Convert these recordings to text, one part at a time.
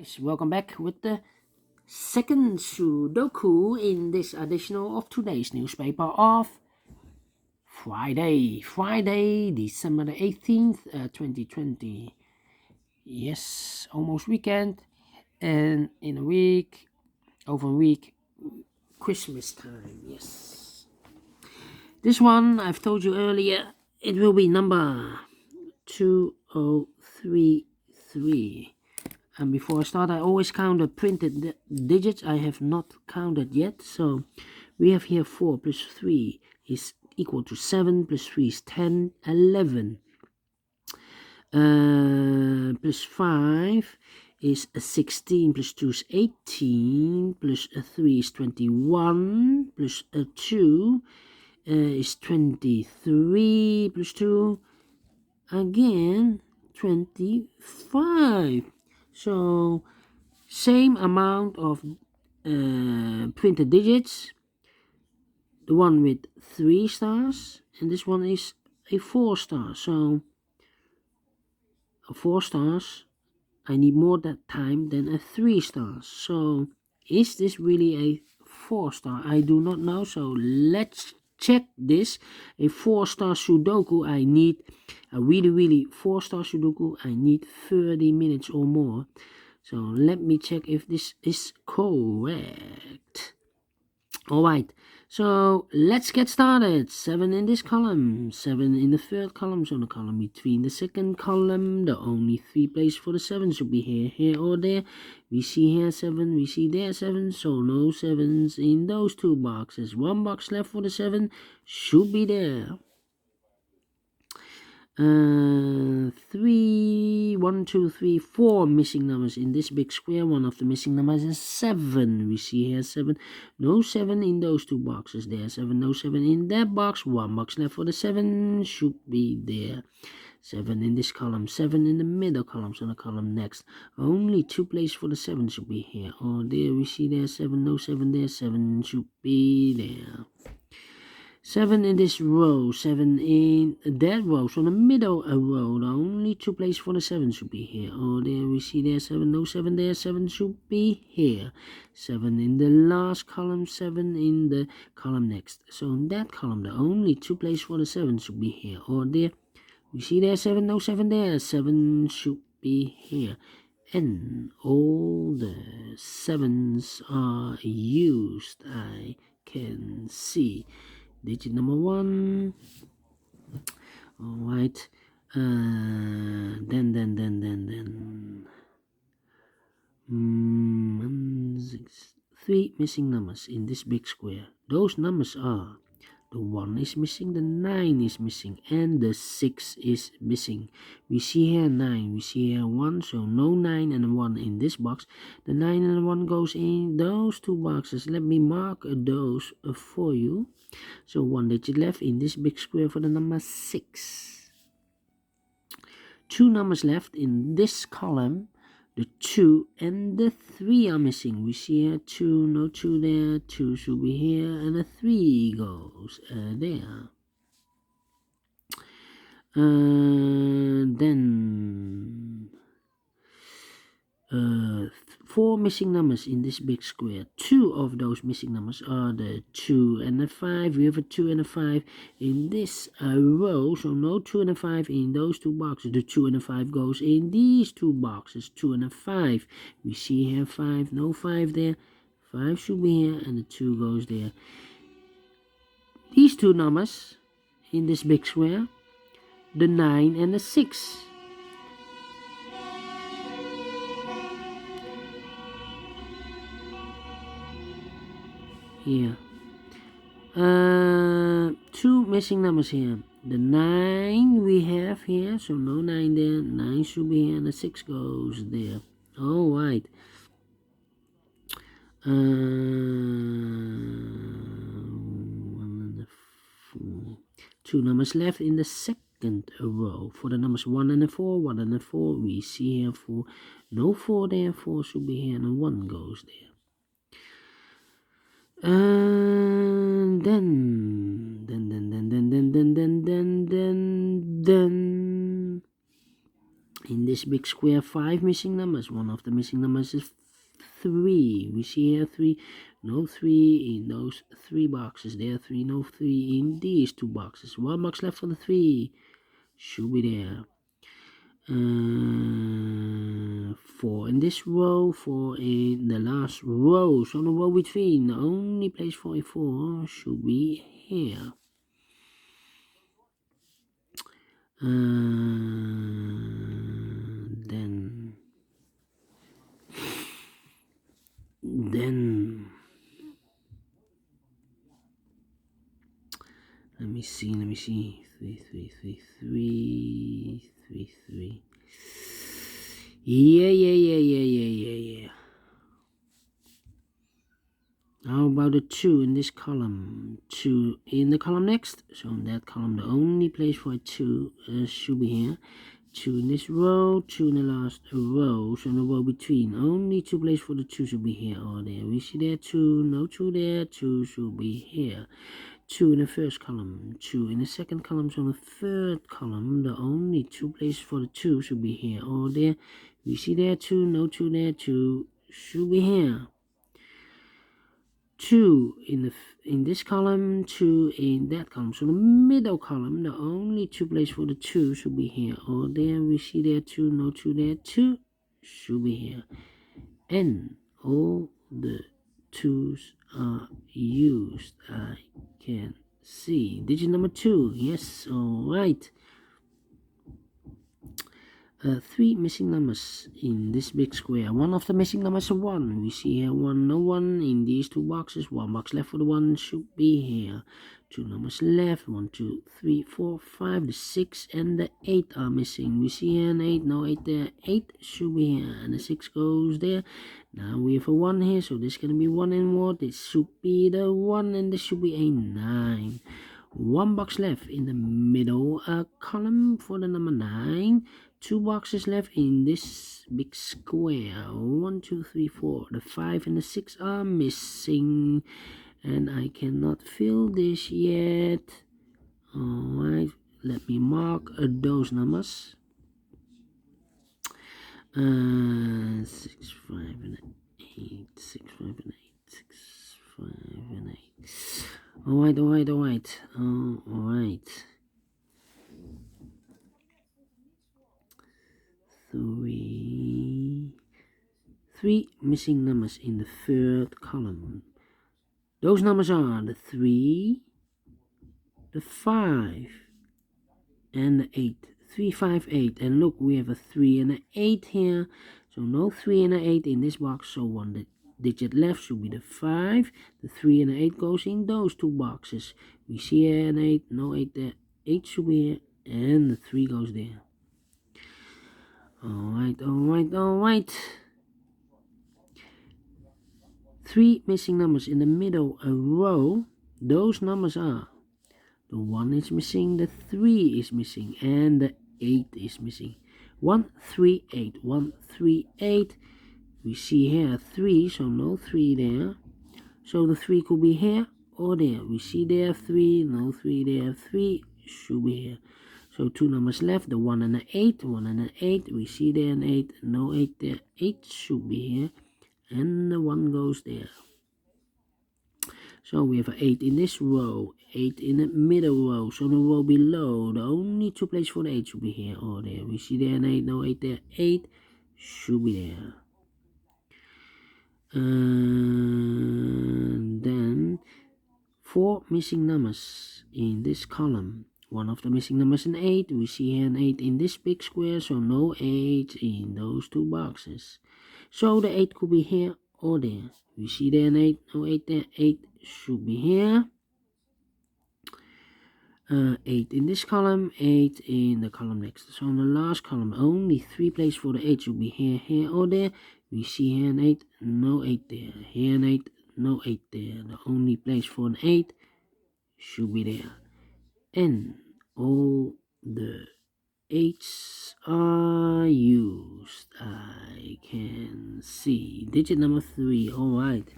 guys, welcome back with the second Sudoku in this edition of today's newspaper of Friday, December the 18th, 2020. Yes, almost weekend, and in a week, over a week, Christmas time, yes. This one, I've told you earlier, it will be number 2033. And before I start, I always count the printed digits. I have not counted yet. So we have here 4 plus 3 is equal to 7, plus 3 is 10, 11. Plus 5 is 16, plus 2 is 18, plus 3 is 21, plus 2 is 23, plus 2, again, 25. So, same amount of printed digits. The one with 3 stars, and this one is a 4 star. So, a 4 stars, I need more that time than a 3 stars. So, is this really a 4 star? I do not know. So, let's check this. A 4 star Sudoku, I need a really 4 star Sudoku. I need 30 minutes or more. So let me check if this is correct. Alright, so let's get started. 7 in this column, 7 in the third column, so the column between the second column, the only 3 places for the 7 should be here or there. We see here 7, we see there 7, so no 7s in those 2 boxes. 1 box left for the 7 should be there. 1, 2, 3, 4 missing numbers in this big square. One of the missing numbers is 7. We see here 7. No 7 in those 2 boxes. There 7. No 7 in that box. 1 box left for the 7 should be there. 7 in this column. 7 in the middle column. So the column next. Only 2 places for the 7 should be here or there. We see there 7. No 7 there. 7 should be there. 7 in this row, 7 in that row, so in the middle row, the only 2 places for the 7 should be here. Oh, there we see there 7, no 7 there, 7 should be here. 7 in the last column, 7 in the column next. So in that column, the only 2 places for the 7 should be here. Or there, we see there 7, no 7 there, 7 should be here. And all the 7s are used, I can see. Digit number 1. Alright. Then. 3 missing numbers in this big square. Those numbers are: the 1 is missing, the 9 is missing, and the 6 is missing. We see here 9, we see here 1, so no 9 and 1 in this box. The 9 and 1 goes in those 2 boxes. Let me mark those for you. So 1 digit left in this big square for the number 6. 2 numbers left in this column. The 2 and the 3 are missing. We see here 2, no 2 there, 2 should be here, and the 3 goes there. Then 4 missing numbers in this big square. 2 of those missing numbers are the 2 and the 5. We have a 2 and a 5 in this row, so no 2 and a 5 in those 2 boxes. The 2 and the 5 goes in these 2 boxes. 2 and a 5. We see here 5, no 5 there. 5 should be here, and the 2 goes there. These 2 numbers in this big square, the 9 and the 6. Here. 2 missing numbers here. The 9 we have here, so no 9 there. 9 should be here, and the 6 goes there. Alright. 1 and 4. 2 numbers left in the second row. For the numbers 1 and 4, 1 and 4, we see here 4. No 4 there, 4 should be here, and 1 goes there. And then in this this big square 5 missing numbers. One of the missing numbers is 3. We see here 3, no 3 in those 3 boxes. There 3, no 3 in these 2 boxes. 1 box left for the 3. Should be there. 4 in this row, 4 in the last row. So the row between, the only place for a 4 should be here. Then let me see 3 3 3 3 3 3. Yeah. How about the 2 in this column? 2 in the column next. So in that column, the only place for a 2 should be here. 2 in this row, 2 in the last row. So in the row between, only 2 places for the 2 should be here or there. We see there 2, no 2 there, 2 should be here. 2 in the first column, 2 in the second column. So in the third column, the only 2 places for the 2 should be here or there. We see there 2, no 2 there, 2 should be here. 2 in this column, 2 in that column. So the middle column, the only 2 places for the 2 should be here or there. We see there 2, no 2 there, 2 should be here. And all the 2's are used. I can see. Digit number 2. Yes, alright. 3 missing numbers in this big square. One of the missing numbers is 1. We see here 1, no 1 in these 2 boxes. 1 box left for the 1 should be here. 2 numbers left. 1, 2, 3, 4, 5. The 6 and the 8 are missing. We see here an 8, no 8 there. 8 should be here. And the 6 goes there. Now we have a 1 here. So this is going to be 1 and what? This should be the 1 and this should be a 9. 1 box left in the middle column for the number 9. 2 boxes left in this big square. 1, 2, 3, 4. The 5 and the 6 are missing. And I cannot fill this yet. Alright, let me mark those numbers. 6, 5, and 8. 6, 5, and 8. 6, 5, and 8. Alright. 3 missing numbers in the third column. Those numbers are the 3, the 5, and the 8. 3, 5, 8. And look, we have a 3 and an 8 here. So no 3 and an 8 in this box. So one digit left should be the 5. The 3 and the 8 goes in those 2 boxes. We see here an 8, no 8 there. 8 should be here. And the 3 goes there. Alright. 3 missing numbers in the middle row. Those numbers are the 1 is missing, the 3 is missing, and the 8 is missing. 1, 3, 8. 1, 3, 8. We see here 3, so no 3 there. So the 3 could be here or there. We see there 3, no 3 there. 3 should be here. So 2 numbers left, the 1 and the 8. 1 and the 8. We see there an 8, no 8 there. 8 should be here. And the 1 goes there. So we have an 8 in this row, 8 in the middle row. So the row below, the only 2 places for the 8 should be here or there. We see there an 8, no 8 there. 8 should be there. And then 4 missing numbers in this column. One of the missing numbers is an 8. We see here an 8 in this big square, so no 8 in those 2 boxes. So the 8 could be here or there. We see there an 8, no 8 there. 8 should be here. 8 in this column, 8 in the column next. So in the last column, only 3 places for the 8 should be here or there. We see here an 8, no 8 there. Here an 8, no 8 there. The only place for an 8 should be there. And all the 8's are used. I can see. Digit number 3. Alright.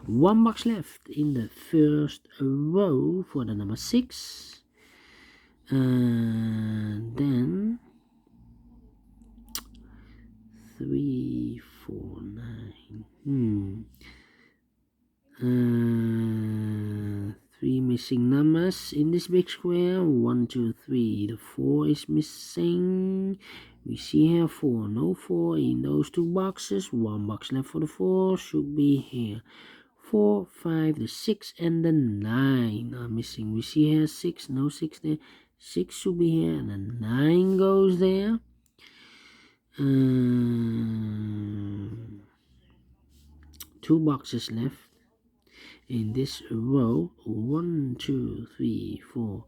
1 box left in the first row for the number 6. And then 3, 4, 9. 3 missing numbers in this big square. 1, 2, 3. The 4 is missing. We see here 4. No 4 in those two boxes. 1 box left for the 4. Should be here. 4, 5, the 6, and the 9 are missing. We see here 6. No 6 there. 6 should be here, and the 9 goes there. 2 boxes left in this row. 1, 2, 3, 4.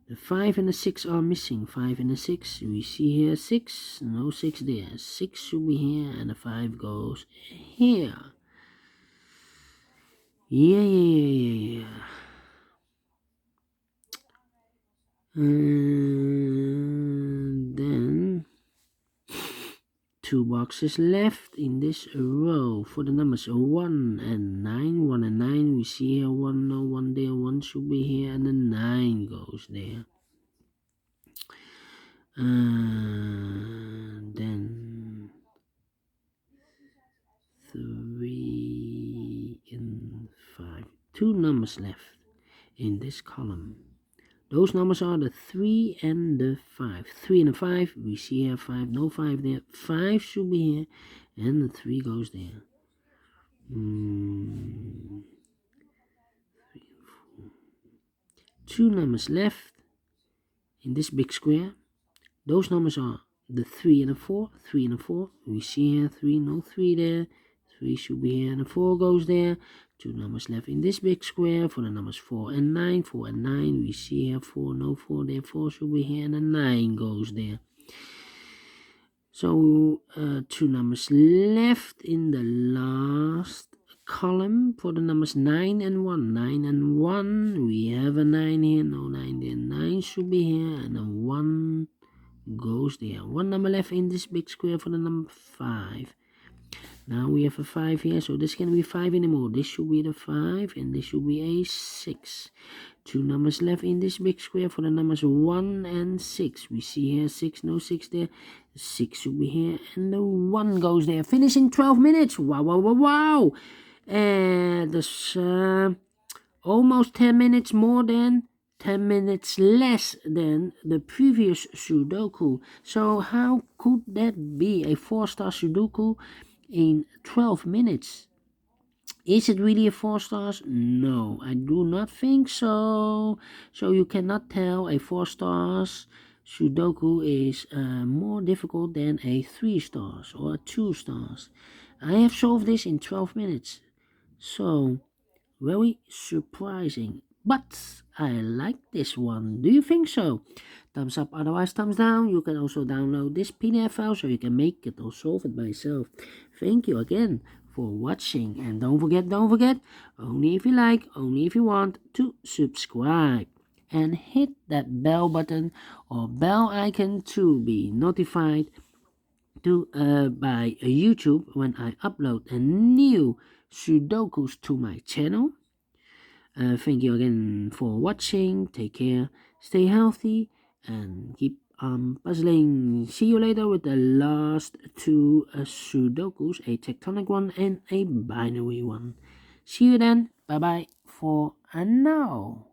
The 5 and the 6 are missing. 5 and the 6. We see here 6. No 6 there. 6 should be here, and the 5 goes here. Yeah. And then 2 boxes left in this row for the numbers 1 and 9. 1 and 9. We see here 1, no 1 there. 1 should be here, and the 9 goes there. And then 3 and 5. 2 numbers left in this column. Those numbers are the 3 and the 5. 3 and the 5. We see here 5. No 5 there. 5 should be here, and the 3 goes there. 3 and 4. 2 numbers left in this big square. Those numbers are the 3 and the 4. 3 and the 4. We see here 3. No 3 there. 3 should be here, and the 4 goes there. 2 numbers left in this big square for the numbers 4 and 9. 4 and 9. We see here 4. No 4 there. 4 should be here, and the 9 goes there. So 2 numbers left in the last column for the numbers 9 and 1. 9 and 1. We have a 9 here. No 9 there. 9 should be here, and the 1 goes there. 1 number left in this big square for the number 5. Now we have a 5 here, so this can't be 5 anymore. This should be the 5, and this should be a 6. 2 numbers left in this big square for the numbers 1 and 6. We see here 6, no 6 there. 6 should be here, and the 1 goes there. Finishing 12 minutes. Wow. And there's almost 10 minutes more than 10 minutes less than the previous Sudoku. So how could that be a 4-star Sudoku in 12 minutes? Is it really a 4 stars? No, I do not think so. So you cannot tell a 4 stars Sudoku is more difficult than a 3 stars or a 2 stars. I have solved this in 12 minutes. So very surprising. But I like this one. Do you think so? Thumbs up, otherwise thumbs down. You can also download this PDF file so you can make it or solve it by yourself. Thank you again for watching. And don't forget, only if you like, only if you want, to subscribe. And hit that bell button or bell icon to be notified by YouTube when I upload a new Sudokus to my channel. Thank you again for watching. Take care, stay healthy, and keep puzzling. See you later with the last 2 Sudokus, a tectonic one and a binary one. See you then. Bye bye for now.